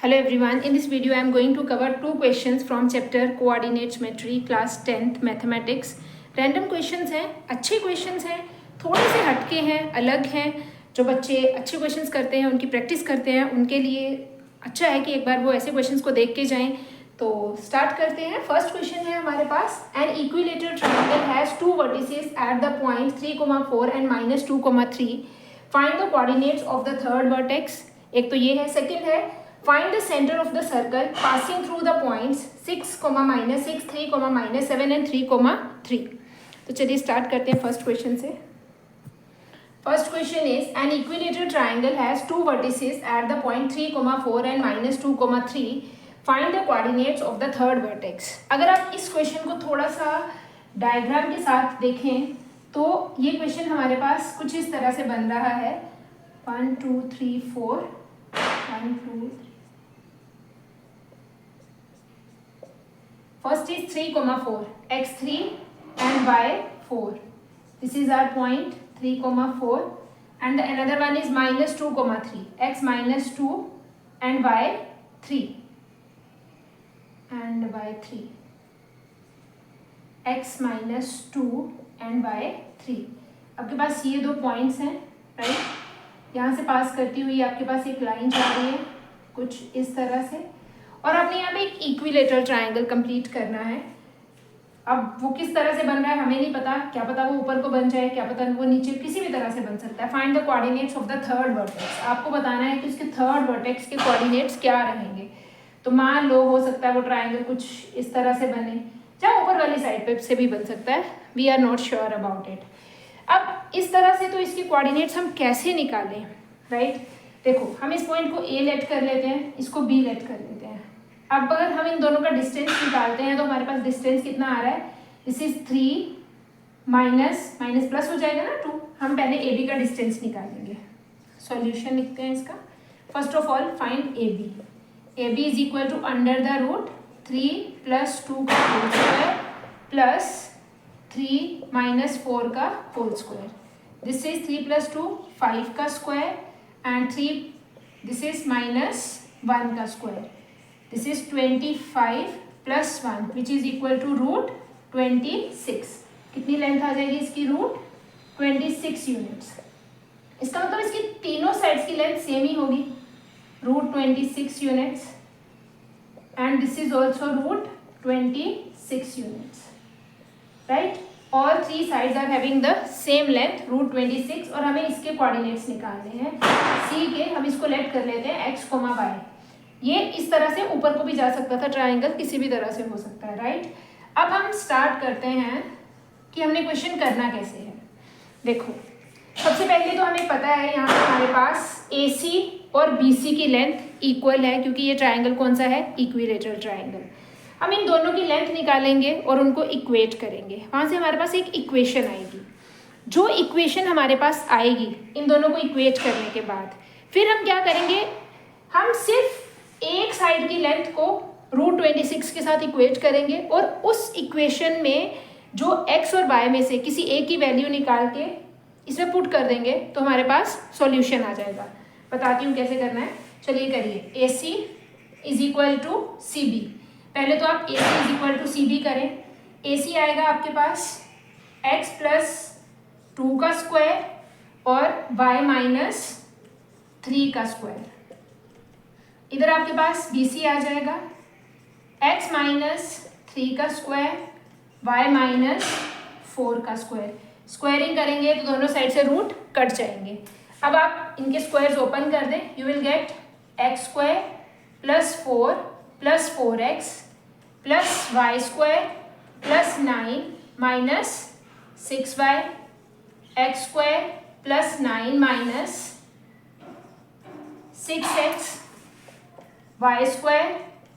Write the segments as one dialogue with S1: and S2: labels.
S1: Hello everyone, in this video I am going to cover two questions from chapter Coordinate Geometry class 10th Mathematics. Random questions हैं, अच्छे questions हैं, थोड़े से हटके हैं, अलग हैं. जो बच्चे अच्छे questions करते हैं, उनकी प्रैक्टिस करते हैं, उनके लिए अच्छा है कि एक बार वो ऐसे questions को देख के जाएं. तो स्टार्ट करते हैं. फर्स्ट क्वेश्चन है हमारे पास, an equilateral triangle has two vertices at the point 3,4 and -2,3. Find the coordinates of the third vertex. एक तो ये है. सेकंड है, find the center of the circle passing through the points 6, -6, 3, -7 and 3,3. तो चलिए स्टार्ट करते हैं फर्स्ट क्वेश्चन से. First question is an equilateral triangle has two vertices at the point 3,4 and -2,3. Find the coordinates of the third vertex. अगर आप इस question को थोड़ा सा डायग्राम के साथ देखें तो ये क्वेश्चन हमारे पास कुछ इस तरह से बन रहा है. 1 2 3 4 1 2. First is 3,4, x3 and y4. This is our point 3,4 and the another one is -2,3, x -2 and y3 and y3, x -2 and y3. आपके पास ये दो पॉइंट्स हैं, राइट. यहाँ से पास करती हुई आपके पास एक लाइन जा रही है कुछ इस तरह से, और आपने यहाँ पे एक इक्विलेटरल ट्रायंगल कंप्लीट करना है. अब वो किस तरह से बन रहा है हमें नहीं पता. क्या पता वो ऊपर को बन जाए, क्या पता वो नीचे, किसी भी तरह से बन सकता है. Find the coordinates of the third vertex. आपको बताना है कि उसके थर्ड वर्टेक्स के कोऑर्डिनेट्स क्या रहेंगे. तो मान लो हो सकता है वो ट्रायंगल कुछ इस तरह से बने, चाहे ऊपर वाली साइड पे से भी बन सकता है. We are not sure about it. अब इस तरह से तो इसके कोऑर्डिनेट्स हम कैसे निकालें, राइट. देखो हम इस पॉइंट को ए लेट कर लेते हैं, इसको बी लेट कर लेते हैं. अब अगर हम इन दोनों का डिस्टेंस निकालते हैं तो हमारे पास डिस्टेंस कितना आ रहा है. दिस इज 3 माइनस प्लस हो जाएगा ना 2. हम पहले ए बी का डिस्टेंस निकालेंगे. सॉल्यूशन लिखते हैं इसका. First of all find A B. A B is equal to under the root 3 + 2 का होल स्क्वायर प्लस 3 - 4 का होल स्क्वायर. दिस इज 3 + 2 5 का स्क्वायर एंड 3 दिस इज -1 का square. This is 25 + 1 which is equal to √26. कितनी length आ जाएगी इसकी? √26 units. इसका मतलब इसकी तीनों साइड्स की लेंथ सेम ही होगी, √26 units. And this is also √26 units, right. All three sides are having the same length √26. और हमें इसके कोऑर्डिनेट्स निकालने हैं सी के. हम इसको लेट कर लेते हैं x, y. ये इस तरह से ऊपर को भी जा सकता था ट्रायंगल, किसी भी तरह से हो सकता है, राइट. अब हम स्टार्ट करते हैं कि हमने क्वेश्चन करना कैसे है. देखो सबसे पहले तो हमें पता है यहाँ पे हमारे पास AC और BC की लेंथ इक्वल है, क्योंकि ये ट्रायंगल कौन सा है? Equilateral triangle. हम इन दोनों की लेंथ निकालेंगे और उनको इक्वेट करेंगे. वहाँ से हमारे पास एक इक्वेशन आएगी. जो इक्वेशन हमारे पास आएगी इन दोनों को इक्वेट करने के बाद फिर हम क्या करेंगे, हम सिर्फ एक साइड की लेंथ को √26 के साथ इक्वेट करेंगे और उस इक्वेशन में जो x और y में से किसी एक की वैल्यू निकाल के इसमें पुट कर देंगे तो हमारे पास सॉल्यूशन आ जाएगा. बताती हूँ कैसे करना है. चलिए करिए. AC is equal to CB. पहले तो आप AC is equal to CB करें. AC आएगा आपके पास x + 2 का स्क्वायर और y - 3 का स्क्वायर. इधर आपके पास BC आ जाएगा x - 3 का स्क्वायर, y - 4 का स्क्वायर. स्क्वायरिंग करेंगे तो दोनों साइड से रूट कट जाएंगे. अब आप इनके स्क्वायर्स ओपन कर दें. You will get x² + 4 + 4x + y² + 9 - 6y x² + 9 - 6x y²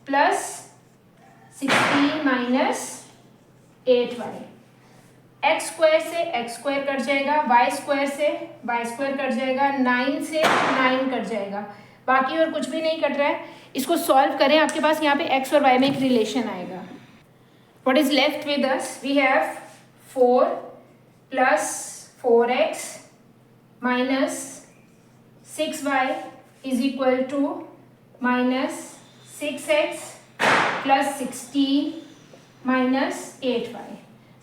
S1: + 16 - 8y. x² से x² कट जाएगा, y² से y² कट जाएगा, 9 से 9 कट जाएगा. बाकी और कुछ भी नहीं कट रहा है. इसको सॉल्व करें. आपके पास यहाँ पे x और y में एक रिलेशन आएगा. What is left with us? We have 4 + 4x - 6y is equal to minus 6x plus 16 minus 8y।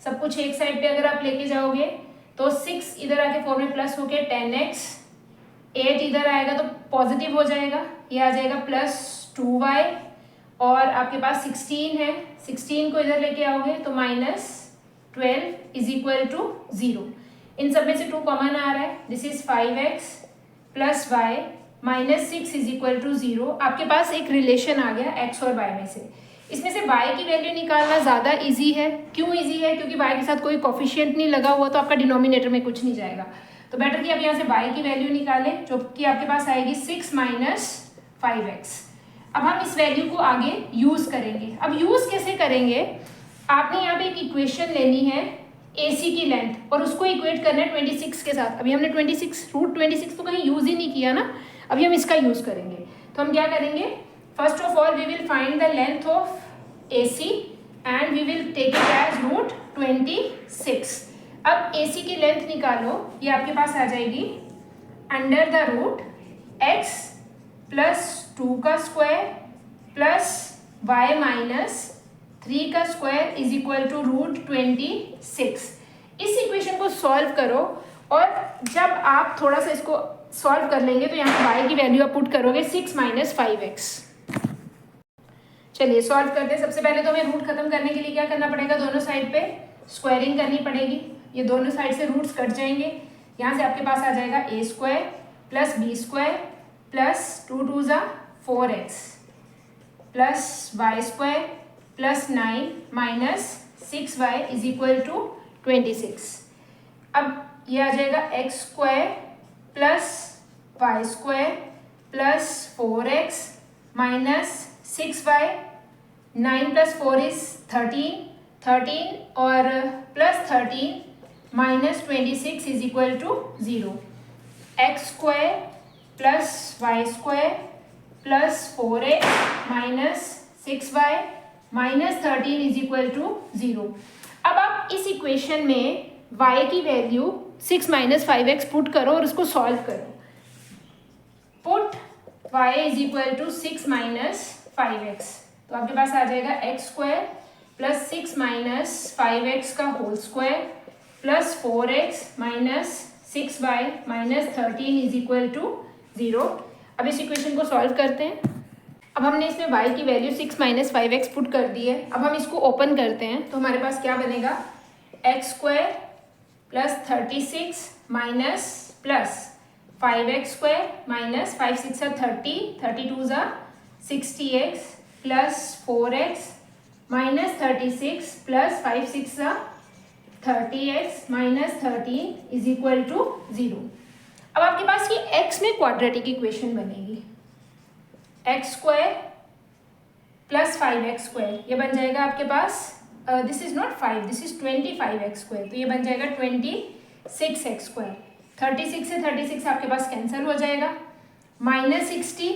S1: सब कुछ एक साइड पे अगर आप लेके जाओगे तो 6 इधर आके 4 में प्लस होके 10x, 8 इधर आएगा तो पॉजिटिव हो जाएगा, ये आ जाएगा प्लस 2y, और आपके पास 16 है, 16 को इधर लेके आओगे तो माइनस 12 इज इक्वल टू 0। इन सब में से 2 कॉमन आ रहा है, this is 5x plus y minus 6 is equal to 0। आपके पास एक रिलेशन आ गया x और y में से। इसमें से y की वैल्यू निकालना ज़्यादा इजी है। क्यों इजी है? क्योंकि y के साथ कोई कोफिशिएंट नहीं लगा हुआ तो आपका डिनोमिनेटर में कुछ नहीं जाएगा। तो बेटर कि आप यहाँ से y की वैल्यू निकालें, जो कि आपके पास आएगी 6 माइनस 5x। अब हम इस वैल्यू को आगे यूज़ करेंगे। अब यूज़ कैसे करेंगे? आपने यहाँ पे एक इक्वेशन लेनी है AC की लेंथ और उसको इक्वेट करना है 26 के साथ। अभी हमने 26 तो कहीं यूज़ ही नहीं किया ना, अभी हम इसका यूज़ करेंगे। तो हम क्या करेंगे? First of all we will find the length of AC and we will take it as root 26। अब AC की लेंथ निकालो, ये आपके पास आ जाएगी under the root x plus 2 का स्क्वायर प्लस y माइनस 3 का square is equal to root 26। इस इक्वेशन को सॉल्व करो और जब आप थोड़ा सा इसको सॉल्व कर लेंगे तो यहाँ पर y की वैल्यू आप पुट करोगे 6 माइनस 5x। चलिए सॉल्व करते हैं। सबसे पहले तो हमें रूट खत्म करने के लिए क्या करना पड़ेगा? दोनों साइड पे स्क्वायरिंग करनी पड़ेगी। ये दोनों साइड से रूट्स कट जाएंगे। यहाँ से आपके पास आ जाएगा a square plus b square plus 2 2 ज़ा 4x plus y square plus 9 minus 6y is equal to 26। अब ये आ जाएगा x square plus y square plus 4x minus 6y, 9 plus 4 is 13 और plus 13 minus 26 is equal to 0। x square plus y square plus 4x minus 6y minus 13 is equal to 0। अब आप इस equation में y की value 6 minus 5x put करो और उसको solve करो। Put y is equal to 6 minus 5x, तो आपके पास आ जाएगा x square plus 6 minus 5x का whole square plus 4x minus 6y minus 13 is equal to 0। अब इस इक्वेशन को सॉल्व करते हैं। अब हमने इसमें y की वैल्यू 6 माइनस 5x पुट कर दी है। अब हम इसको ओपन करते हैं तो हमारे पास क्या बनेगा? x square plus 36 minus plus 5x square minus 5 6 30, 32 ज़ा 60x plus 4x minus 36 plus 5 6 ज़ा 30x minus 13 is equal to 0। अब आपके पास ये x में क्वाड्रेटिक इक्वेशन बनेगी। x square plus 5x square, ये बन जाएगा आपके पास this is not 5, this is 25x square, तो ये बन जाएगा 26x स्क्वायर। 36 से 36 आपके पास कैंसिल हो जाएगा। माइनस 60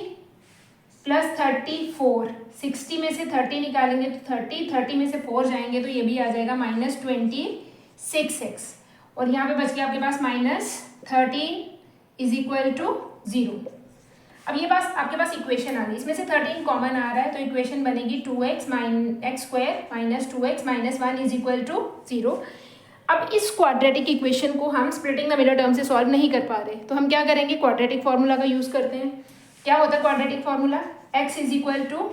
S1: प्लस 34, 60 में से 30 निकालेंगे तो 30 में से 4 जाएंगे तो ये भी आ जाएगा माइनस 26x, और यहाँ पे बच गया आपके पास माइनस 13 इज इक्वल टू 0। अब ये पास आपके पास इक्वेशन आ गई, इसमें से 13 कॉमन आ रहा है तो इक्वेशन बनेगी 2x x square minus 2x minus 1 is equal to 0। अब इस क्वाड्रेटिक इक्वेशन को हम स्प्लिटिंग द मिडल टर्म से सॉल्व नहीं कर पा रहे तो हम क्या करेंगे? क्वाड्रेटिक फार्मूला का यूज़ करते हैं। क्या होता है quadratic formula? x is equal to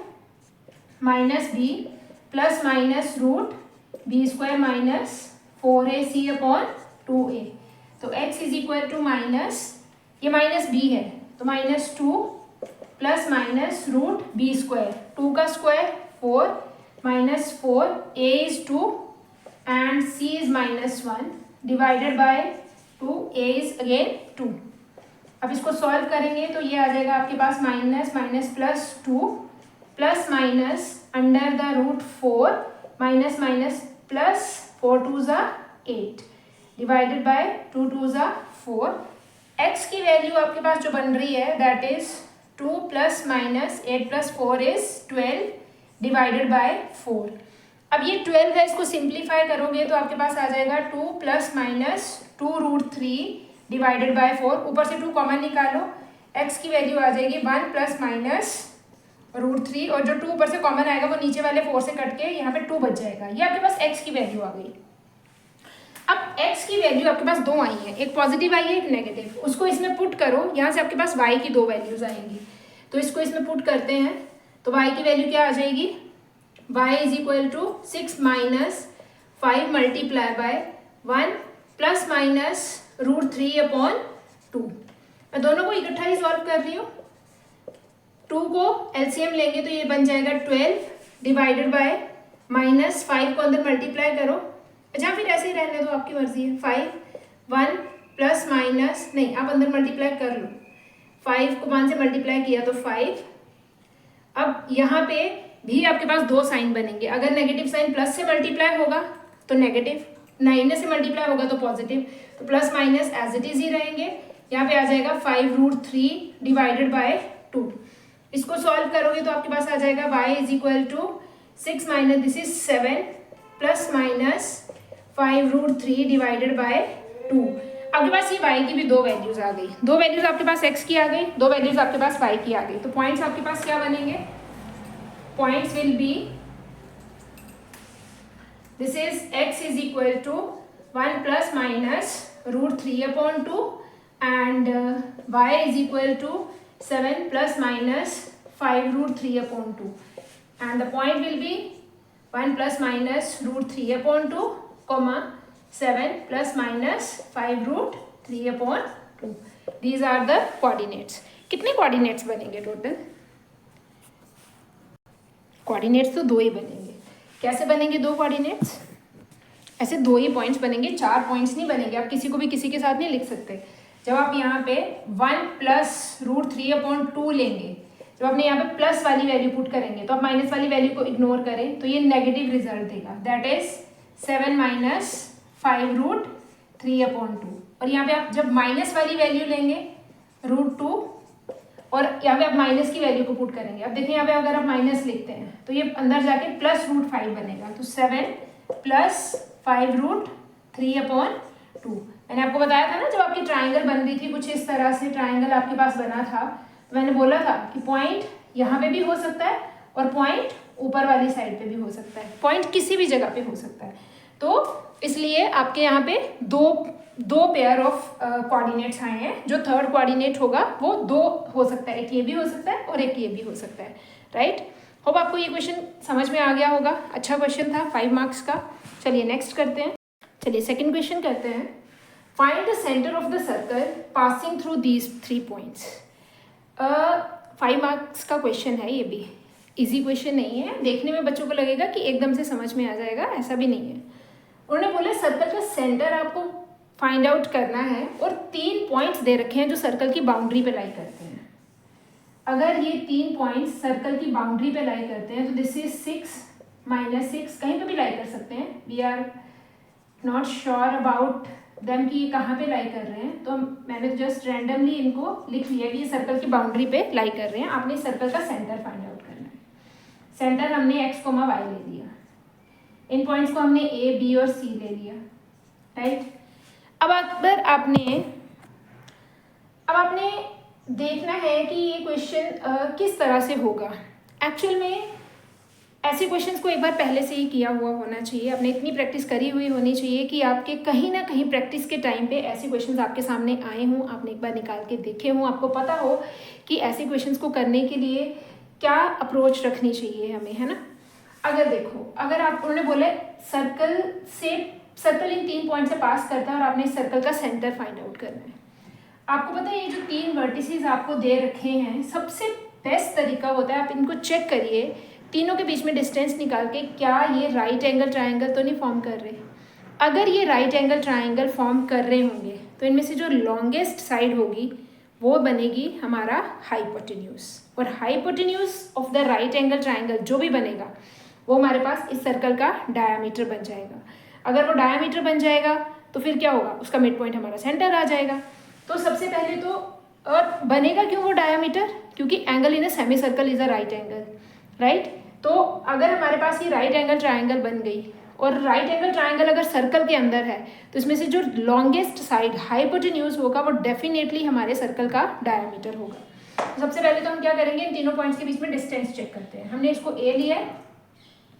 S1: minus b plus minus root b square minus 4ac upon 2a। तो x is equal to minus, ये माइनस b है तो minus 2 plus minus root b square, 2 का square 4 minus 4, a is 2 and c is minus 1 divided by 2, a is again 2। अब इसको solve करेंगे तो ये आ जाएगा आपके पास minus minus plus 2 plus minus under the root 4 minus minus plus 4 2 ज़ा 8 डिवाइडेड बाय 2 2 ज़ा 4। x की वैल्यू आपके पास जो बन रही है that is 2 plus minus 8 plus 4 is 12 divided by 4। अब ये 12 है, इसको सिंप्लीफाई करोगे तो आपके पास आ जाएगा 2 plus minus 2 root 3 divided by 4। ऊपर से 2 कॉमन निकालो, x की वैल्यू आ जाएगी 1 प्लस माइनस रूट √3 और जो 2 ऊपर से कॉमन आएगा वो नीचे वाले 4 से कट के यहाँ पे 2 बच जाएगा। ये आपके पास x की वैल्यू आ गई। अब x की वैल्यू आपके पास दो आई है, एक पॉजिटिव आई है एक नेगेटिव, उसको इसमें पुट करो, यहाँ से आपके पास y की दो वैल्यूज आएंगी, तो इसको इसमें पुट करते हैं तो y की वैल्यू क्या आ जाएगी, y is equal to 6 minus 5 multiply by 1 plus minus √3/2। मैं दोनों को इकट्ठा ही सॉल्व कर रही हूँ। 2 को एलसीएम लेंगे तो ये बन जाएगा 12 डिवाइडेड बाय -5 को अंदर मल्टीप्लाई करो, या फिर ऐसे ही रहने दो, आपकी मर्जी है। 5 1 प्लस माइनस नहीं, आप अंदर मल्टीप्लाई कर लो, 5 को 1 से मल्टीप्लाई किया तो 5। अब यहाँ पे भी आपके पास दो साइन बनेंगे, अगर नेगेटिव साइन प्लस से मल्टीप्लाई होगा तो नेगेटिव, माइनस से मल्टीप्लाई होगा तो पॉजिटिव, तो plus minus as it is ही रहेंगे। यहाँ पे आ जाएगा 5√3 डिवाइडेड बाय 2। इसको सॉल्व करोगे तो आपके पास आ जाएगा y is equal to 6 minus this is 7 plus minus 5√3 divided by 2। आपके पास ये y की भी दो वैल्यूज आ गई, दो वैल्यूज आपके पास x की आ गई, दो वैल्यूज आपके पास y की आ गई। तो पॉइंट्स आपके पास क्या बनेंगे, points will be this is x is equal to 1 plus minus √3/2 and y is equal to 7 plus minus 5√3/2 and the point will be 1 plus minus √3/2 comma 7 plus minus 5√3/2। These are the coordinates। कितने coordinates बनेंगे total, coordinates तो दो ही बनेंगे। कैसे बनेंगे दो coordinates, ऐसे दो ही पॉइंट्स बनेंगे, चार पॉइंट्स नहीं बनेंगे। आप किसी को भी किसी के साथ नहीं लिख सकते। जब आप यहाँ पे 1 प्लस √3/2 लेंगे, जब आपने यहाँ पे प्लस वाली वैल्यू पुट करेंगे तो आप माइनस वाली वैल्यू को इग्नोर करें तो ये नेगेटिव रिजल्ट देगा, दैट इज 7 माइनस 5√3/2। और यहाँ पे आप जब माइनस वाली वैल्यू लेंगे √2 और यहाँ पे आप माइनस की वैल्यू को पुट करेंगे, अब देखिए यहाँ पे अगर आप माइनस लिखते हैं तो ये अंदर जाके प्लस √5 बनेगा, तो 7 प्लस 5√3/2। मैंने आपको बताया था ना जब आपकी ट्राइंगल बन रही थी, कुछ इस तरह से ट्राइंगल आपके पास बना था, तो मैंने बोला था कि पॉइंट यहाँ पे भी हो सकता है और पॉइंट ऊपर वाली साइड पे भी हो सकता है, पॉइंट किसी भी जगह पे हो सकता है। तो इसलिए आपके यहाँ पे दो पेयर ऑफ कोऑर्डिनेट्स आए हैं, जो थर्ड कोऑर्डिनेट होगा वो दो हो सकता है, एक ये भी हो सकता है और एक ये भी हो सकता है, राइट। होप आपको ये क्वेश्चन समझ में आ गया होगा, अच्छा क्वेश्चन था 5 मार्क्स का। चलिए नेक्स्ट करते हैं, चलिए सेकंड क्वेश्चन करते हैं। Find the centre of the circle passing through these 3 points. 5 marks का क्वेश्चन है, ये भी इजी क्वेश्चन नहीं है, देखने में बच्चों को लगेगा कि एकदम से समझ में आ जाएगा, ऐसा भी नहीं है। उन्होंने बोला सर्कल का सेंटर आपको फाइंड आउट करना है और 3 पॉइंट्स दे रखे हैं जो सर्कल की बाउंड्री पे लाई करते हैं। अगर ये 3 पॉइंट्स सर्कल की बाउंड्री पे लाई करते हैं तो दिस इज 6 -6 कहीं पे भी लाई कर सकते हैं, we are not sure about them कि ये कहाँ पे लाई कर रहे हैं, तो मैंने जस्ट रैंडमली इनको लिख लिया कि ये सर्कल की बाउंड्री पे लाई कर रहे हैं। आपने सर्कल का सेंटर फाइंड आउट करना है। सेंटर हमने x, y ले लिया, इन पॉइंट्स को हमने a, b और c ले लिया, राइट। अब अगर आपने देखना है कि ये क्वेश्चन किस तरह से होगा। एक्चुअल में ऐसे क्वेश्चंस को एक बार पहले से ही किया हुआ होना चाहिए, आपने इतनी प्रैक्टिस करी हुई होनी चाहिए कि आपके कहीं ना कहीं प्रैक्टिस के टाइम पे ऐसे क्वेश्चंस आपके सामने आए हों, आपने एक बार निकाल के देखे हों, आपको पता हो कि ऐसे क्वेश्चंस को करने के लिए क्या अप्रोच रखनी चाहिए हमें, है ना। अगर देखो, अगर आप उन्होंने बोले सर्कल इन 3 पॉइंट से पास करता है और आपने सर्कल का सेंटर फाइंड आउट करना है। आपको पता है ये जो 3 वर्टिसेस आपको दे रखे हैं, सबसे बेस्ट तरीका होता है आप इनको चेक करिए, तीनों के बीच में डिस्टेंस निकाल के क्या ये राइट एंगल ट्राइंगल तो नहीं फॉर्म कर रहे। अगर ये राइट एंगल ट्राइंगल फॉर्म कर रहे होंगे तो इनमें से जो लॉन्गेस्ट साइड होगी वो बनेगी हमारा हाइपोटेन्यूज, और hypotenuse of the right angle triangle जो भी बनेगा वो हमारे पास इस सर्कल का डायामीटर बन जाएगा। अगर वो डायामीटर बन जाएगा तो फिर क्या होगा, उसका मिड पॉइंट हमारा सेंटर आ जाएगा। तो सबसे पहले तो, और बनेगा क्यों वो डायामीटर, क्योंकि angle in a semi circle is a right angle, right. तो अगर हमारे पास ये राइट एंगल ट्राइंगल बन गई और राइट एंगल ट्राइंगल अगर सर्कल के अंदर है तो इसमें से जो लॉन्गेस्ट साइड हाइपोटेन्यूज होगा वो डेफिनेटली हमारे सर्कल का डायामीटर होगा। तो सबसे पहले तो हम क्या करेंगे, इन तीनों पॉइंट्स के बीच में डिस्टेंस चेक करते हैं। हमने इसको ए लिया है,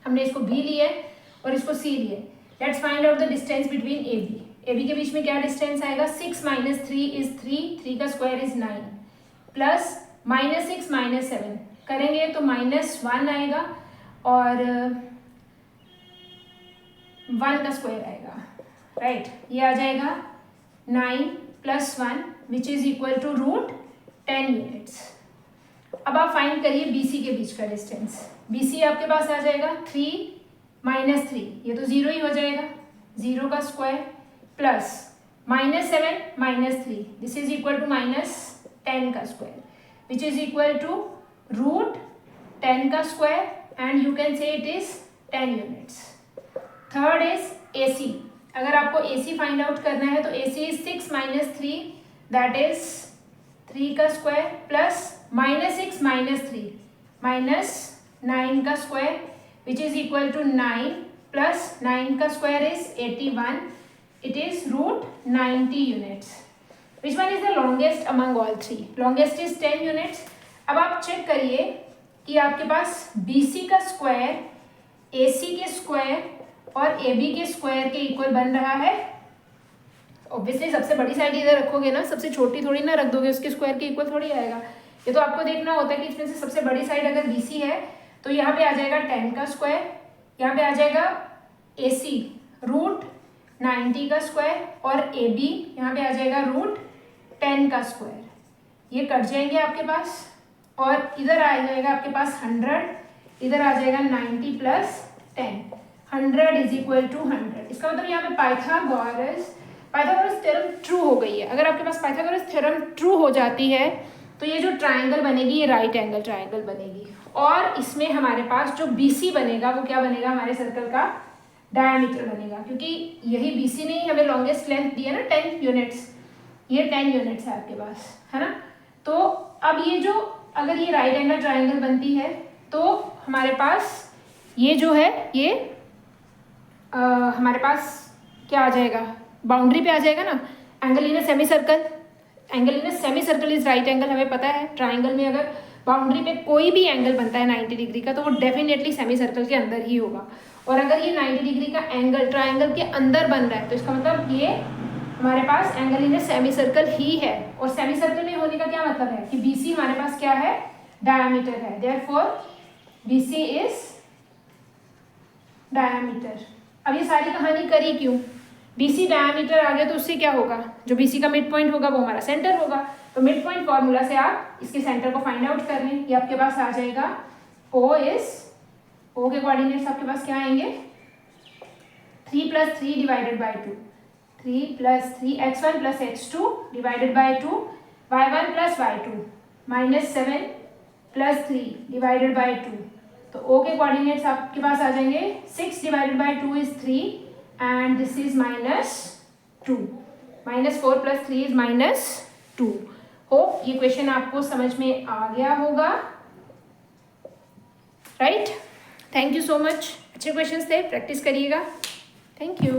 S1: हमने इसको बी लिया है और इसको सी लिया है। Let's find out the distance between A B. A B के बीच में क्या डिस्टेंस आएगा, 6 - 3 इज 3, 3 का स्क्वायर इज 9, प्लस -6 - 7 करेंगे तो -1 आएगा और 1 का स्क्वायर आएगा, राइट। ये आ जाएगा 9 + 1 which is equal to √10 units. अब आप फाइंड करिए BC के बीच का डिस्टेंस। BC आपके पास आ जाएगा 3 - 3, ये तो 0 ही हो जाएगा, 0 का square plus -7 - 3 this is equal to -10 का square which is equal to √10 का square and you can say it is 10 units. Third is AC। अगर आपको AC फाइंड आउट करना है तो AC इज 6 - 3 दैट इज 3 का स्क्वायर प्लस -6 - 3 -9 का square which is equal to 9 plus 9 का square is 81, it is √90 units. Which one is the longest among all three? Longest is 10 units. अब आप check करिए कि आपके पास BC का स्क्वायर AC के स्क्वायर और AB के स्क्वायर के इक्वल बन रहा है। ऑब्वियसली सबसे बड़ी साइड इधर रखोगे ना, सबसे छोटी थोड़ी ना रख दोगे, उसके स्क्वायर के इक्वल थोड़ी आएगा। ये तो आपको देखना होता है कि इसमें से सबसे बड़ी साइड अगर BC है तो यहाँ पे आ जाएगा 10 का स्क्वायर, यहाँ पे आ जाएगा AC √90 का स्क्वायर और AB यहाँ पे आ जाएगा √10 का स्क्वायर। ये कट जाएंगे आपके पास और इधर आ जाएगा आपके पास 100, इधर आ जाएगा 90 + 10, 100 इज इक्वल टू 100। इसका मतलब यहाँ पे पाइथागोरस थ्योरम ट्रू हो गई है। अगर आपके पास पाइथागोरस थ्योरम ट्रू हो जाती है तो ये जो ट्राइंगल बनेगी ये राइट एंगल ट्राइंगल बनेगी और इसमें हमारे पास जो BC बनेगा वो क्या बनेगा, हमारे सर्कल का डायमीटर बनेगा, क्योंकि यही BC ने ही हमें लॉन्गेस्ट लेंथ दी है ना 10 यूनिट्स। ये 10 यूनिट्स है आपके पास, है ना। तो अब ये जो अगर ये राइट एंगल ट्राइंगल बनती है तो हमारे पास ये जो है ये हमारे पास क्या आ जाएगा, बाउंड्री पे आ जाएगा ना। Angle in a semi circle, angle in a semi circle is right angle, हमें पता है। ट्राइंगल में अगर बाउंड्री पे कोई भी एंगल बनता है 90 डिग्री का तो वो डेफिनेटली सेमी सर्कल के अंदर ही होगा। और अगर ये 90 डिग्री का एंगल ट्राइंगल के अंदर बन रहा है तो इसका मतलब ये हमारे पास angle in a semi circle ही है। और सेमी सर्कल में होने का क्या मतलब है कि BC हमारे पास क्या है, डायमीटर है। Therefore BC is diameter. अब ये सारी कहानी करी क्यों, BC डायमीटर आ गया तो उससे क्या होगा, जो BC का मिड पॉइंट होगा वो हमारा सेंटर होगा। तो मिड पॉइंट फॉर्मूला से आप इसके सेंटर को फाइंड आउट कर लें। ये आपके पास आ जाएगा O के कोऑर्डिनेट्स आपके पास क्या आएंगे, 3 + 3 divided by 2, 3 + 3 x1 + x2 divided by 2, y1 + y2 -7 + 3 divided by 2। तो O के कोऑर्डिनेट्स आपके पास आ जाएंगे 6 divided by 2 is 3 and this is -2, -4 + 3 is -2। Hope ये क्वेश्चन आपको समझ में आ गया होगा, right. Thank you so much. अच्छे क्वेश्चंस थे, प्रैक्टिस करिएगा। Thank you.